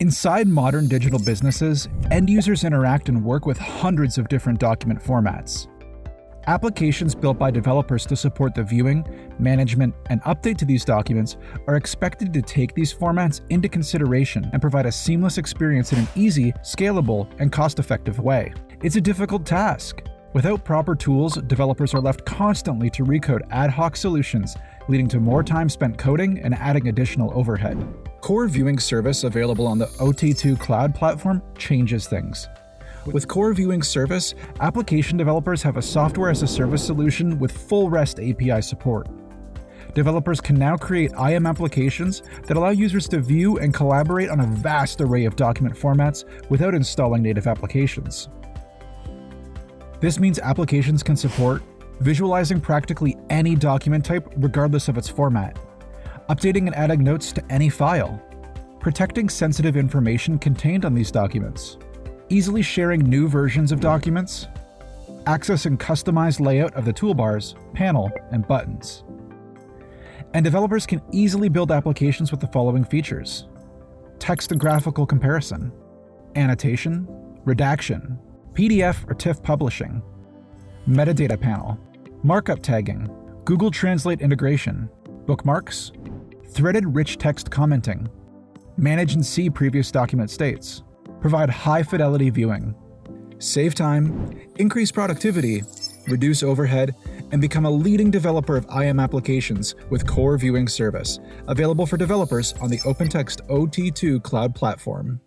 Inside modern digital businesses, end users interact and work with hundreds of different document formats. Applications built by developers to support the viewing, management, and update to these documents are expected to take these formats into consideration and provide a seamless experience in an easy, scalable, and cost-effective way. It's a difficult task. Without proper tools, developers are left constantly to recode ad hoc solutions, leading to more time spent coding and adding additional overhead. Core Viewing Service available on the OT2 Cloud platform changes things. With Core Viewing Service, application developers have a software-as-a-service solution with full REST API support. Developers can now create IAM applications that allow users to view and collaborate on a vast array of document formats without installing native applications. This means applications can support visualizing practically any document type regardless of its format, updating and adding notes to any file, protecting sensitive information contained on these documents, easily sharing new versions of documents, accessing customized layout of the toolbars, panel, and buttons. And developers can easily build applications with the following features: text and graphical comparison, annotation, redaction, PDF or TIFF publishing, metadata panel, markup tagging, Google Translate integration, bookmarks, threaded rich text commenting, manage and see previous document states, provide high-fidelity viewing, save time, increase productivity, reduce overhead, and become a leading developer of IAM applications with Core Viewing Service, available for developers on the OpenText OT2 Cloud platform.